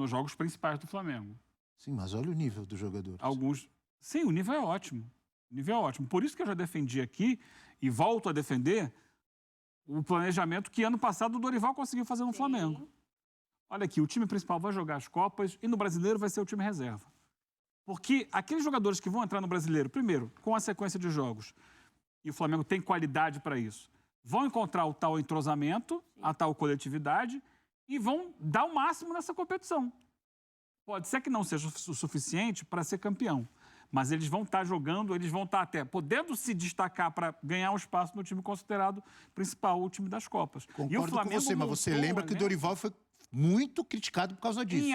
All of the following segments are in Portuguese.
nos jogos principais do Flamengo. Sim, mas olha o nível dos jogadores. Sim, o nível é ótimo. O nível é ótimo. Por isso que eu já defendi aqui, e volto a defender, o planejamento que ano passado o Dorival conseguiu fazer no Flamengo. Olha aqui, o time principal vai jogar as Copas e no Brasileiro vai ser o time reserva. Porque aqueles jogadores que vão entrar no Brasileiro, primeiro, com a sequência de jogos, e o Flamengo tem qualidade para isso, vão encontrar o tal entrosamento, a tal coletividade, e vão dar o máximo nessa competição. Pode ser que não seja o suficiente para ser campeão, mas eles vão estar jogando, eles vão estar até podendo se destacar para ganhar um espaço no time considerado principal, o time das Copas. Concordo e o Flamengo com você, mas você lembra que o Dorival foi muito criticado por causa disso.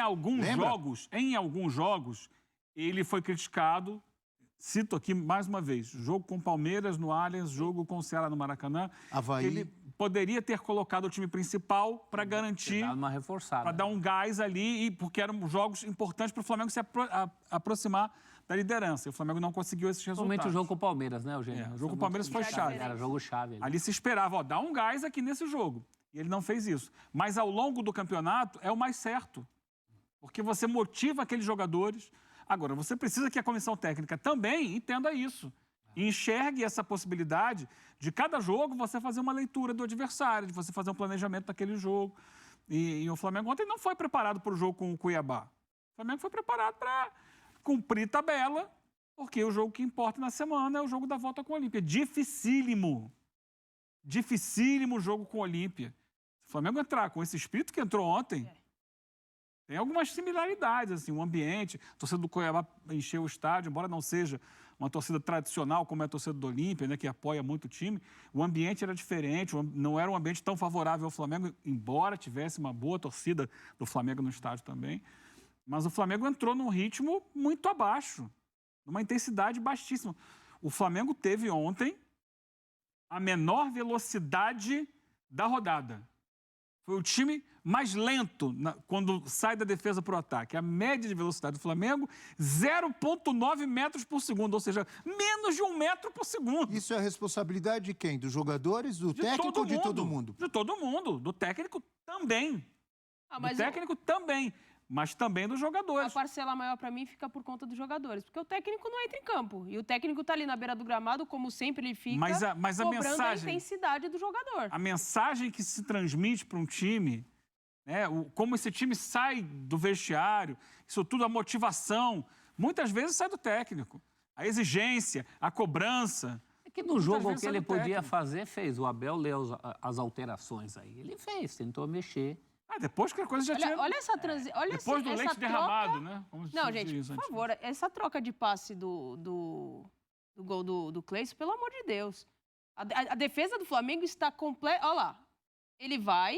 Em alguns jogos, ele foi criticado. Cito aqui mais uma vez, jogo com Palmeiras no Allianz, jogo com o Ceará no Maracanã. Avaí. Ele poderia ter colocado o time principal para garantir, uma reforçada, para dar um gás ali, porque eram jogos importantes para o Flamengo se aproximar da liderança. E o Flamengo não conseguiu esses resultados. Principalmente o jogo com o Palmeiras, né, Eugênio? O jogo com o Palmeiras foi chave. Era jogo-chave. Ali se esperava, dá um gás aqui nesse jogo. E ele não fez isso. Mas ao longo do campeonato é o mais certo. Porque você motiva aqueles jogadores. Agora, você precisa que a comissão técnica também entenda isso. E enxergue essa possibilidade de cada jogo você fazer uma leitura do adversário, de você fazer um planejamento daquele jogo. E o Flamengo ontem não foi preparado para o jogo com o Cuiabá. O Flamengo foi preparado para cumprir tabela, porque o jogo que importa na semana é o jogo da volta com o Olímpia. Dificílimo. Dificílimo jogo com o Olímpia. Se o Flamengo entrar com esse espírito que entrou ontem, tem algumas similaridades, assim, o ambiente, a torcida do Cuiabá encheu o estádio, embora não seja uma torcida tradicional como é a torcida do Olímpia, né, que apoia muito o time, o ambiente era diferente, não era um ambiente tão favorável ao Flamengo, embora tivesse uma boa torcida do Flamengo no estádio também, mas o Flamengo entrou num ritmo muito abaixo, numa intensidade baixíssima. O Flamengo teve ontem a menor velocidade da rodada. Foi o time mais lento quando sai da defesa para o ataque. A média de velocidade do Flamengo, 0,9 metros por segundo, ou seja, menos de 1 metro por segundo. Isso é a responsabilidade de quem? Dos jogadores, do técnico ou de todo mundo? De todo mundo. Do técnico também. Mas do técnico também. Mas também dos jogadores. A parcela maior para mim fica por conta dos jogadores, porque o técnico não entra em campo. E o técnico está ali na beira do gramado, como sempre ele fica, mas a cobrando mensagem, a intensidade do jogador. A mensagem que se transmite para um time, né, como esse time sai do vestiário, isso tudo, a motivação, muitas vezes sai do técnico. A exigência, a cobrança. É que no jogo o que ele podia fazer, fez. O Abel leu as alterações aí. Ele fez, tentou mexer. Depois que a coisa já tinha... Olha essa transição. Depois do leite derramado, né? Não, gente, por favor, essa troca de passe do gol do Cleison, pelo amor de Deus. A defesa do Flamengo está completa. Olha lá. Ele vai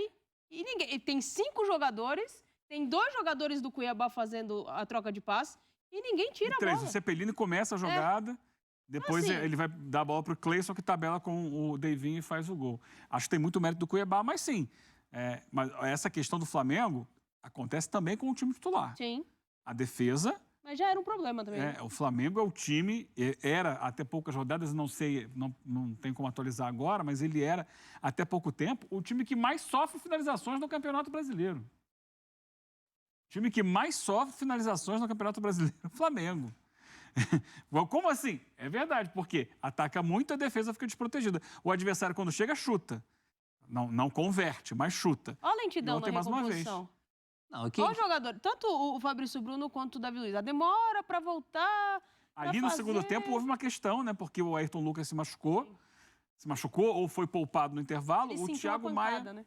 e ninguém. Ele tem 5 jogadores, tem 2 jogadores do Cuiabá fazendo a troca de passe e ninguém tira a bola. O Cepelini começa a jogada, depois ele vai dar a bola para o Cleison, que tabela com o Deivinho e faz o gol. Acho que tem muito mérito do Cuiabá, mas sim. Mas essa questão do Flamengo acontece também com o time titular. Sim. A defesa... Mas já era um problema também. O Flamengo é o time, era até poucas rodadas, não sei, não tem como atualizar agora, mas ele era, até pouco tempo, o time que mais sofre finalizações no Campeonato Brasileiro. O time que mais sofre finalizações no Campeonato Brasileiro é o Flamengo. Como assim? É verdade, porque ataca muito, a defesa fica desprotegida. O adversário, quando chega, chuta. Não converte, mas chuta. Olha a lentidão na recomposição. Qual jogador? Tanto o Fabrício Bruno quanto o Davi Luiz. A demora para voltar. Ali no segundo tempo houve uma questão, né? Porque o Ayrton Lucas se machucou ou foi poupado no intervalo. O Thiago Maia, né?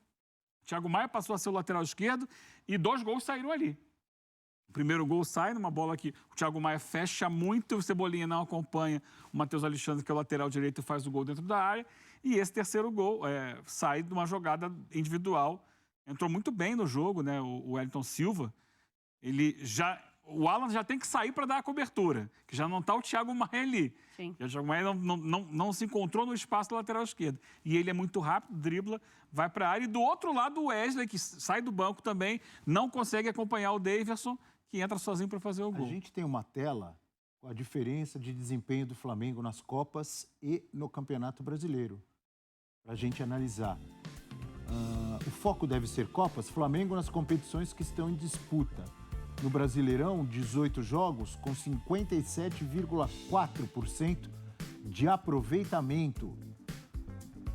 Thiago Maia passou a ser o lateral esquerdo e 2 gols saíram ali. O primeiro gol sai numa bola que o Thiago Maia fecha muito, o Cebolinha não acompanha o Matheus Alexandre, que é o lateral direito, e faz o gol dentro da área. E esse terceiro gol sai de uma jogada individual. Entrou muito bem no jogo, né? O Wellington Silva. O Alan já tem que sair para dar a cobertura, que já não está o Thiago Maia ali. Sim. O Thiago Maia não se encontrou no espaço do lateral esquerdo. E ele é muito rápido, dribla, vai para a área. E do outro lado, o Wesley, que sai do banco também, não consegue acompanhar o Daverson, que entra sozinho para fazer o gol. A gente tem uma tela com a diferença de desempenho do Flamengo nas Copas e no Campeonato Brasileiro, para a gente analisar. O foco deve ser Copas, Flamengo nas competições que estão em disputa. no Brasileirão, 18 jogos, com 57,4% de aproveitamento.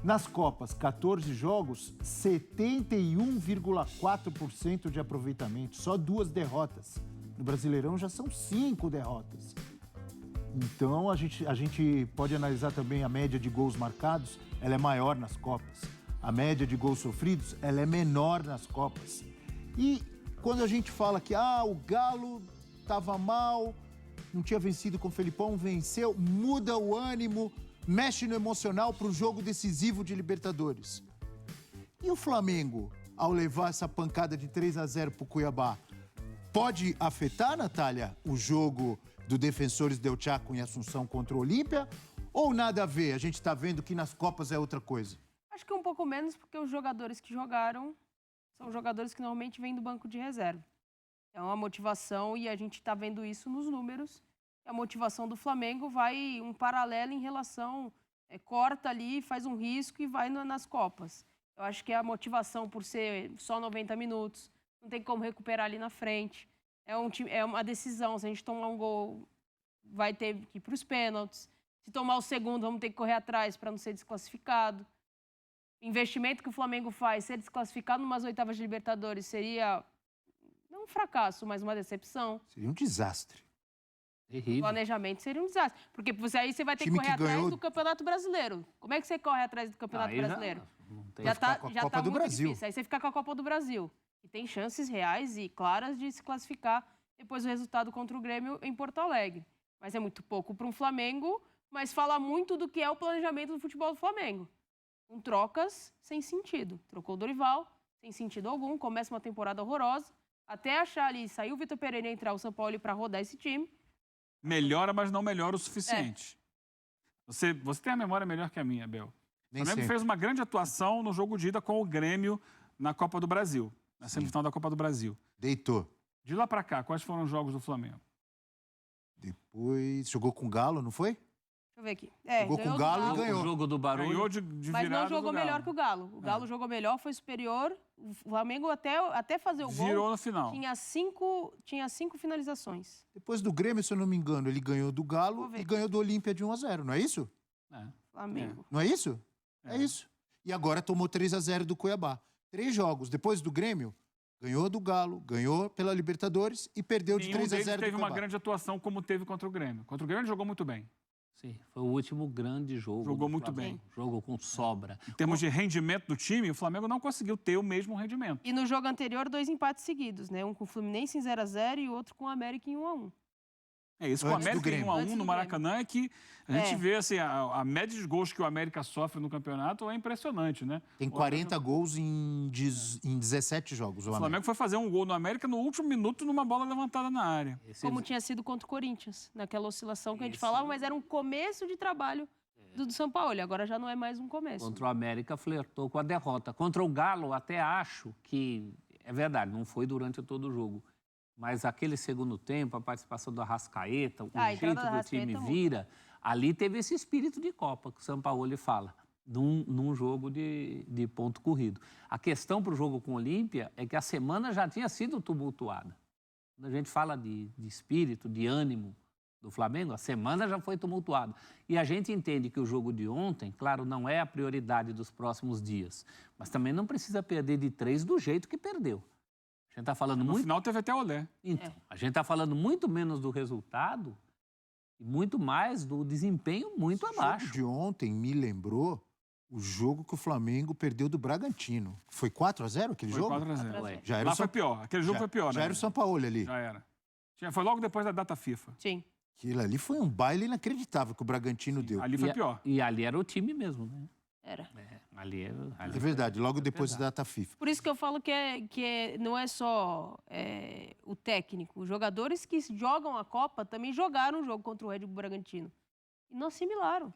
Nas Copas, 14 jogos, 71,4% de aproveitamento. Só 2 derrotas. No Brasileirão já são 5 derrotas. Então, a gente pode analisar também a média de gols marcados, ela é maior nas Copas. A média de gols sofridos, ela é menor nas Copas. E quando a gente fala que o Galo estava mal, não tinha vencido com o Felipão, venceu, muda o ânimo, mexe no emocional para o jogo decisivo de Libertadores. E o Flamengo, ao levar essa pancada de 3-0 para o Cuiabá, pode afetar, Natália, o jogo do Defensores del Chaco em Assunção contra o Olímpia? Ou nada a ver? A gente está vendo que nas Copas é outra coisa. Acho que um pouco menos, porque os jogadores que jogaram são jogadores que normalmente vêm do banco de reserva. É uma motivação e a gente está vendo isso nos números. A motivação do Flamengo vai um paralelo em relação, corta ali, faz um risco e vai nas Copas. Eu acho que a motivação por ser só 90 minutos, não tem como recuperar ali na frente. É uma decisão, se a gente tomar um gol, vai ter que ir para os pênaltis. Se tomar o segundo, vamos ter que correr atrás para não ser desclassificado. O investimento que o Flamengo faz, ser desclassificado numas oitavas de Libertadores, seria não um fracasso, mas uma decepção. Seria um desastre. O Terrível. planejamento seria um desastre. Porque aí você vai ter que Time correr que atrás ganhou- do Campeonato Brasileiro. Como é que você corre atrás do Campeonato Aí já Brasileiro? não tem- Já ficar tá, com a já Copa tá do muito Brasil. difícil. Aí você fica com a Copa do Brasil. E tem chances reais e claras de se classificar depois do resultado contra o Grêmio em Porto Alegre. Mas é muito pouco para um Flamengo, mas fala muito do que é o planejamento do futebol do Flamengo. Com trocas sem sentido. Trocou o Dorival, sem sentido algum, começa uma temporada horrorosa, até achar ali, sair o Vitor Pereira e entrar o São Paulo para rodar esse time. Melhora, mas não melhora o suficiente. Você tem a memória melhor que a minha, Bel. O Nem Flamengo sempre. fez uma grande atuação no jogo de ida com o Grêmio na Copa do Brasil, na semifinal da Copa do Brasil. Deitou. De lá pra cá, quais foram os jogos do Flamengo? Depois jogou com o Galo, não foi? Deixa eu ver aqui. Jogou com ganhou o do Galo e O ganhou. jogo do barulho. Ganhou de virada Mas não jogou do Galo. melhor que o Galo. O Galo jogou melhor, foi superior. O Flamengo, até fazer o gol, Virou no final. tinha cinco finalizações. Depois do Grêmio, se eu não me engano, ele ganhou do Vou Galo ver. e ganhou do Olímpia de 1-0, não é isso? É. Flamengo. Não é isso? É isso. E agora tomou 3-0 do Cuiabá. 3 jogos. Depois do Grêmio, ganhou do Galo, ganhou pela Libertadores e perdeu de Nenhum deles 3-0 do teve uma Cuiabá. grande atuação como teve contra o Grêmio. Contra o Grêmio ele jogou muito bem. Sim, foi o último grande jogo. Jogou do muito Flamengo. bem. Jogo com sobra. Em termos de rendimento do time, o Flamengo não conseguiu ter o mesmo rendimento. E no jogo anterior, 2 empates seguidos, né? Um com o Fluminense em 0-0 e o outro com o América em 1-1. É isso, com o Antes do América em Grêmio. 1-1 Antes do no Maracanã é que a gente vê assim, a média de gols que o América sofre no campeonato é impressionante, né? Tem 40 gols em 17 jogos. O Flamengo foi fazer um gol no América no último minuto numa bola levantada na área. Como tinha sido contra o Corinthians, naquela oscilação que a gente falava, mas era um começo de trabalho do São Paulo. E agora já não é mais um começo. Contra o América flertou com a derrota. Contra o Galo, até acho que, é verdade, não foi durante todo o jogo. Mas aquele segundo tempo, a participação do Arrascaeta, o A entrada jeito do que o Arrascaeta time muda. vira, ali teve esse espírito de Copa, que o Sampaoli fala, num jogo de ponto corrido. A questão para o jogo com o Olímpia é que a semana já tinha sido tumultuada. Quando a gente fala de espírito, de ânimo do Flamengo, a semana já foi tumultuada. E a gente entende que o jogo de ontem, claro, não é a prioridade dos próximos dias, mas também não precisa perder de 3 do jeito que perdeu. A gente está falando No muito... final teve até olé. Então, a gente está falando muito menos do resultado e muito mais do desempenho muito O abaixo. jogo de ontem me lembrou o jogo que o Flamengo perdeu do Bragantino. Foi 4-0 aquele Foi jogo? 4-0. Ué, Já era Lá o São... foi pior. Aquele jogo já, foi pior, já né? era o São Paulo ali. Já era. Foi logo depois da data FIFA. Sim. Aquilo ali foi um baile inacreditável que o Bragantino deu. Ali foi e, pior. E ali era o time mesmo, né? Era. Ali É verdade, logo depois da data FIFA. Por isso que eu falo que não é só o técnico. Os jogadores que jogam a Copa também jogaram o jogo contra o Red Bull Bragantino. E não assimilaram.